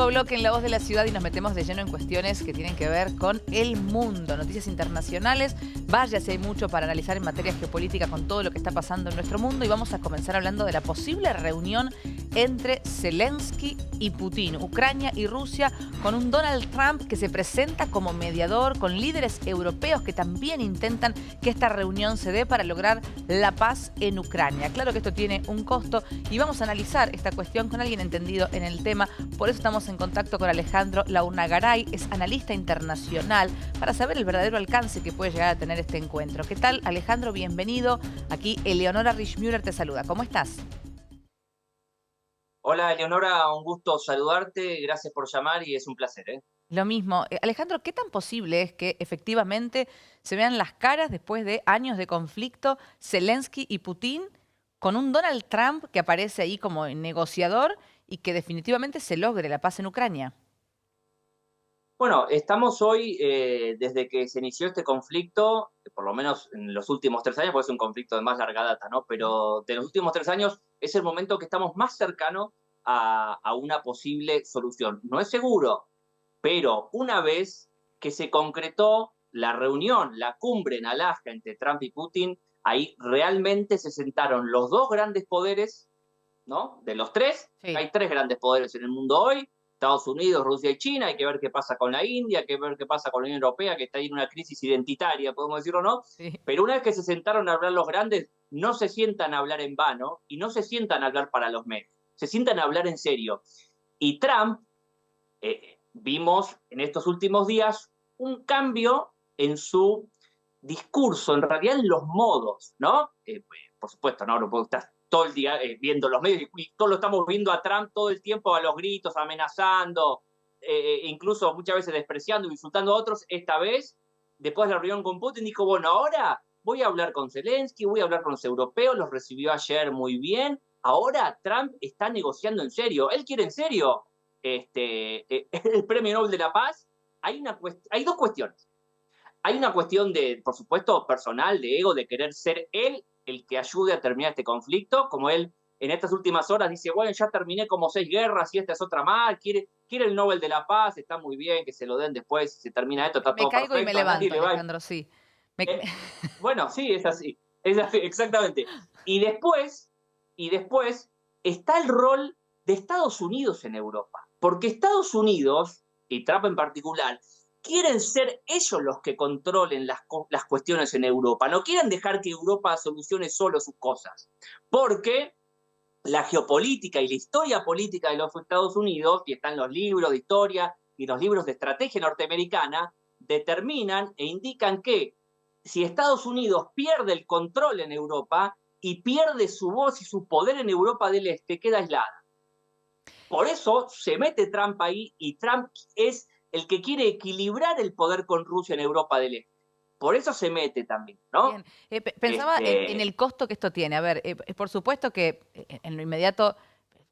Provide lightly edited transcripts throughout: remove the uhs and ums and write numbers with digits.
Nuevo bloque en La Voz de la Ciudad y nos metemos de lleno en cuestiones que tienen que ver con el mundo, noticias internacionales. Vaya si hay mucho para analizar en materia geopolítica con todo lo que está pasando en nuestro mundo y vamos a comenzar hablando de la posible reunión entre Zelensky y Putin, Ucrania y Rusia, con un Donald Trump que se presenta como mediador, con líderes europeos que también intentan que esta reunión se dé para lograr la paz en Ucrania. Claro que esto tiene un costo y vamos a analizar esta cuestión con alguien entendido en el tema. Por eso estamos en contacto con Alejandro Launagaray, es analista internacional, para saber el verdadero alcance que puede llegar a tener este encuentro. ¿Qué tal, Alejandro? Bienvenido. Aquí Eleonora Richmüller te saluda. ¿Cómo estás? Hola, Eleonora, un gusto saludarte, gracias por llamar y es un placer, ¿eh? Lo mismo. Alejandro, ¿qué tan posible es que efectivamente se vean las caras después de años de conflicto Zelensky y Putin con un Donald Trump que aparece ahí como negociador y que definitivamente se logre la paz en Ucrania? Bueno, estamos hoy, desde que se inició este conflicto, por lo menos en los últimos 3 años, porque es un conflicto de más larga data, ¿no? Pero de los últimos 3 años es el momento que estamos más cercanos a una posible solución. No es seguro, pero una vez que se concretó la reunión, la cumbre en Alaska entre Trump y Putin, ahí realmente se sentaron los dos grandes poderes, ¿no? De los tres, Sí. hay tres grandes poderes en el mundo hoy: Estados Unidos, Rusia y China. Hay que ver qué pasa con la India, hay que ver qué pasa con la Unión Europea, que está ahí en una crisis identitaria, podemos decirlo, ¿no? Sí. Pero una vez que se sentaron a hablar los grandes, no se sientan a hablar en vano y no se sientan a hablar para los medios, se sientan a hablar en serio. Y Trump, vimos en estos últimos días un cambio en su discurso, en realidad en los modos, ¿no? Por supuesto, no puedo estar todo el día viendo los medios y todo lo estamos viendo a Trump todo el tiempo a los gritos, amenazando, incluso muchas veces despreciando, insultando a otros. Esta vez, después de la reunión con Putin, dijo, bueno, ahora voy a hablar con Zelensky, voy a hablar con los europeos, los recibió ayer muy bien. Ahora Trump está negociando en serio, él quiere en serio el Premio Nobel de la Paz. Hay dos cuestiones. Hay una cuestión de, por supuesto, personal, de ego, de querer ser él el que ayude a terminar este conflicto, como él en estas últimas horas dice, bueno, ya terminé como 6 guerras y esta es otra más, quiere el Nobel de la Paz, está muy bien que se lo den después, si se termina esto, está Me todo caigo y me perfecto, a nadie levanto, le va. Alejandro, sí. Me- Eh, bueno, sí, es así, exactamente. Y después está el rol de Estados Unidos en Europa, porque Estados Unidos, y Trump en particular, quieren ser ellos los que controlen las cuestiones en Europa, no quieren dejar que Europa solucione solo sus cosas, porque la geopolítica y la historia política de los Estados Unidos, y están los libros de historia y los libros de estrategia norteamericana, determinan e indican que si Estados Unidos pierde el control en Europa y pierde su voz y su poder en Europa del Este, queda aislada. Por eso se mete Trump ahí y Trump es el que quiere equilibrar el poder con Rusia en Europa del Este. Por eso se mete también, ¿no? Bien, pensaba en el costo que esto tiene. A ver, por supuesto que en lo inmediato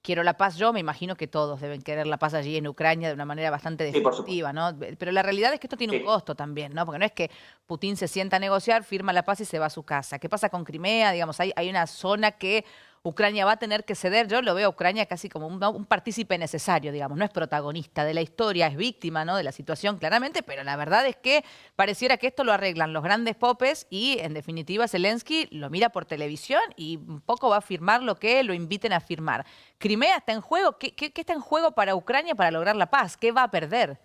quiero la paz yo, me imagino que todos deben querer la paz allí en Ucrania de una manera bastante Sí, por supuesto. definitiva, ¿no? Pero la realidad es que esto tiene un Sí. costo también, ¿no? Porque no es que Putin se sienta a negociar, firma la paz y se va a su casa. ¿Qué pasa con Crimea? Digamos, hay una zona que Ucrania va a tener que ceder. Yo lo veo a Ucrania casi como un partícipe necesario, digamos, no es protagonista de la historia, es víctima, ¿no?, de la situación claramente, pero la verdad es que pareciera que esto lo arreglan los grandes popes y, en definitiva, Zelensky lo mira por televisión y un poco va a firmar lo que lo inviten a firmar. ¿Crimea está en juego? ¿Qué está en juego para Ucrania para lograr la paz? ¿Qué va a perder?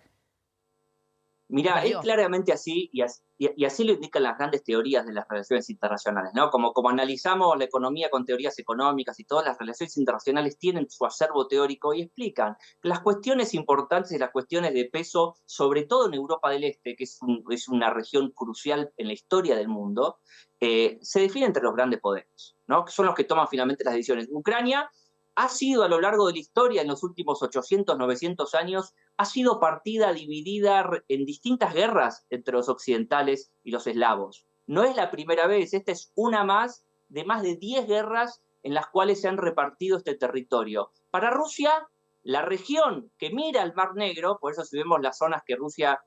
¿Qué Mira, es perdió? claramente así y así lo indican las grandes teorías de las relaciones internacionales, ¿no? Como analizamos la economía con teorías económicas y todas las relaciones internacionales tienen su acervo teórico y explican que las cuestiones importantes y las cuestiones de peso, sobre todo en Europa del Este, que es una región crucial en la historia del mundo, se definen entre los grandes poderes, ¿no? Que son los que toman finalmente las decisiones. Ucrania ha sido a lo largo de la historia, en los últimos 800, 900 años, ha sido partida, dividida en distintas guerras entre los occidentales y los eslavos. No es la primera vez, esta es una más de 10 guerras en las cuales se han repartido este territorio. Para Rusia, la región que mira al Mar Negro, por eso si vemos las zonas que Rusia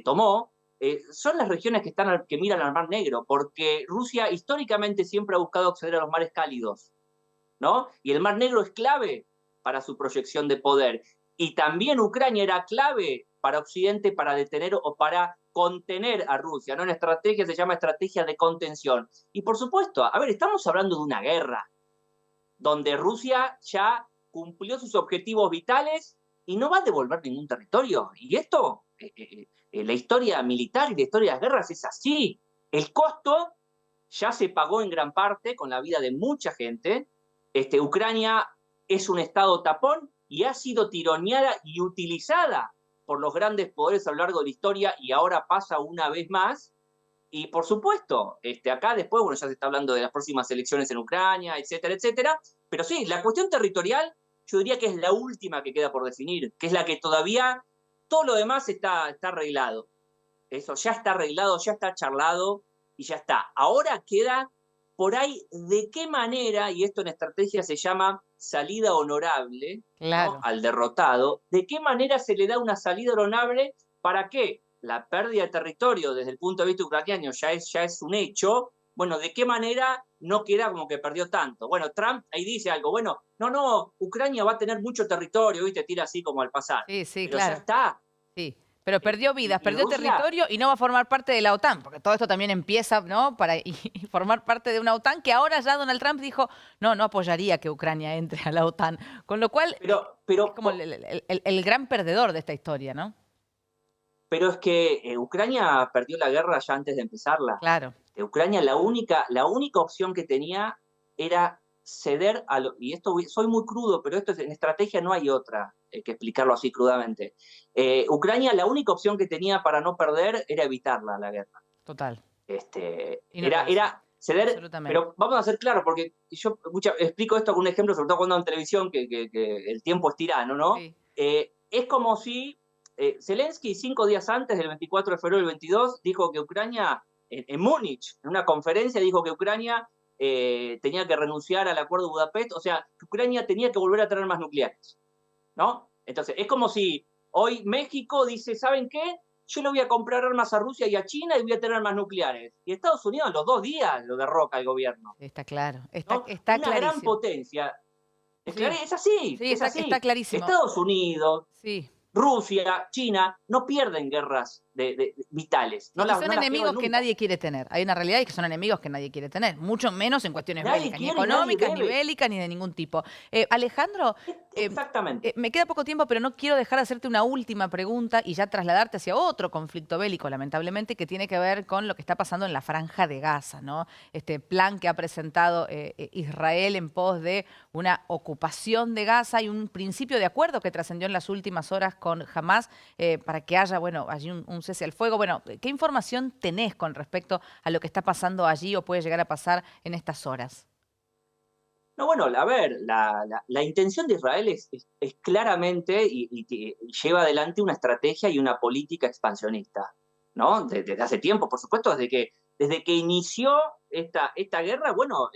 tomó, son las regiones que miran al Mar Negro, porque Rusia históricamente siempre ha buscado acceder a los mares cálidos, ¿no? Y el Mar Negro es clave para su proyección de poder. Y también Ucrania era clave para Occidente para detener o para contener a Rusia, ¿no? Una estrategia se llama estrategia de contención. Y por supuesto, a ver, estamos hablando de una guerra donde Rusia ya cumplió sus objetivos vitales y no va a devolver ningún territorio. Y esto, la historia militar y la historia de las guerras es así. El costo ya se pagó en gran parte con la vida de mucha gente. Ucrania es un estado tapón y ha sido tironeada y utilizada por los grandes poderes a lo largo de la historia y ahora pasa una vez más. Y por supuesto, acá después, bueno, ya se está hablando de las próximas elecciones en Ucrania, etcétera, etcétera. Pero sí, la cuestión territorial yo diría que es la última que queda por definir, que es la que todavía, todo lo demás está arreglado. Eso ya está arreglado, ya está charlado y ya está. Ahora queda por ahí de qué manera, y esto en estrategia se llama salida honorable, Claro. ¿no? Al derrotado, de qué manera se le da una salida honorable para que la pérdida de territorio desde el punto de vista ucraniano ya es un hecho. Bueno, ¿de qué manera no queda como que perdió tanto? Bueno, Trump ahí dice algo, bueno, no, Ucrania va a tener mucho territorio, ¿viste? Tira así como al pasar. Sí, sí, Pero claro. ya está. Sí, pero perdió vidas, Y perdió Rusia, territorio y no va a formar parte de la OTAN, porque todo esto también empieza, ¿no? Y formar parte de una OTAN que ahora ya Donald Trump dijo, no apoyaría que Ucrania entre a la OTAN. Con lo cual, es como el gran perdedor de esta historia, ¿no? pero es que Ucrania perdió la guerra ya antes de empezarla. Claro. Ucrania la única opción que tenía era ceder y esto soy muy crudo, pero esto en estrategia no hay otra que explicarlo así crudamente. Ucrania la única opción que tenía para no perder era evitarla, la guerra. Total. Era ceder, pero vamos a ser claros, porque yo explico esto con un ejemplo, sobre todo cuando en televisión, que el tiempo es tirano, ¿no? Sí. Es como si Zelensky 5 días antes del 24 de febrero del 22 dijo que Ucrania, en Múnich, en una conferencia, dijo que Ucrania tenía que renunciar al acuerdo de Budapest, o sea, que Ucrania tenía que volver a tener más nucleares, ¿no? Entonces, es como si hoy México dice, ¿saben qué? Yo le voy a comprar armas a Rusia y a China y voy a tener armas nucleares. Y Estados Unidos en los 2 días lo derroca el gobierno. Está claro, ¿no? está una clarísimo. gran potencia. Es Sí, así. Está clarísimo. Estados Unidos, sí. Rusia, China, no pierden guerras vitales. No son enemigos que nadie quiere tener. Hay una realidad y que son enemigos que nadie quiere tener. Mucho menos en cuestiones bélicas, ni económicas, ni bélicas, ni de ningún tipo. Alejandro, exactamente. Me queda poco tiempo, pero no quiero dejar de hacerte una última pregunta y ya trasladarte hacia otro conflicto bélico, lamentablemente, que tiene que ver con lo que está pasando en la Franja de Gaza, ¿no? Este plan que ha presentado Israel en pos de una ocupación de Gaza y un principio de acuerdo que trascendió en las últimas horas con Hamás para que haya, bueno, allí un cese al fuego. Bueno, ¿qué información tenés con respecto a lo que está pasando allí o puede llegar a pasar en estas horas? No, bueno, a ver, la intención de Israel es claramente y lleva adelante una estrategia y una política expansionista, ¿no? Desde hace tiempo, por supuesto, desde que inició esta guerra, bueno,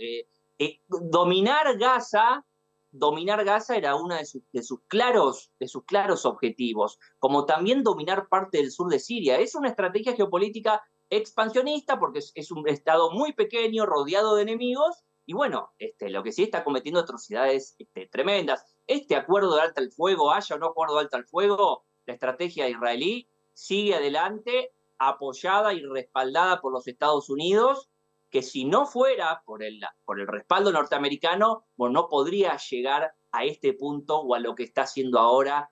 dominar Gaza era uno de sus claros objetivos, como también dominar parte del sur de Siria. Es una estrategia geopolítica expansionista porque es un estado muy pequeño, rodeado de enemigos, y bueno, lo que sí está cometiendo atrocidades tremendas. Este acuerdo de alto al fuego, haya o no acuerdo de alto al fuego, la estrategia israelí sigue adelante, apoyada y respaldada por los Estados Unidos, que si no fuera por el respaldo norteamericano, bueno, no podría llegar a este punto o a lo que está haciendo ahora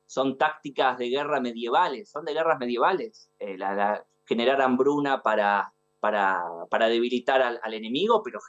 son tácticas de guerra medievales, son de guerras medievales, generar hambruna para debilitar al enemigo, pero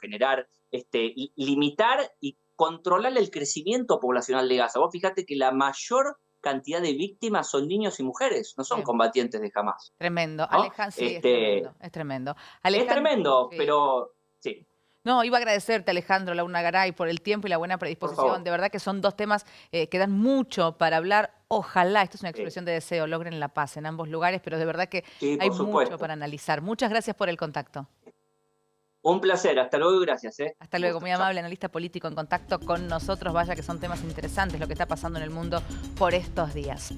limitar y controlar el crecimiento poblacional de Gaza. Vos fíjate que la mayor cantidad de víctimas son niños y mujeres, no son combatientes de Hamás. Tremendo. ¿No? Alejandro, sí, es tremendo. Es tremendo. Es tremendo, pero sí. No, iba a agradecerte, Alejandro Launagaray, por el tiempo y la buena predisposición. De verdad que son dos temas que dan mucho para hablar. Ojalá, esto es una expresión de deseo, logren la paz en ambos lugares, pero de verdad que hay mucho para analizar. Muchas gracias por el contacto. Un placer, hasta luego y gracias. Hasta luego, muy amable analista político en contacto con nosotros. Vaya que son temas interesantes lo que está pasando en el mundo por estos días.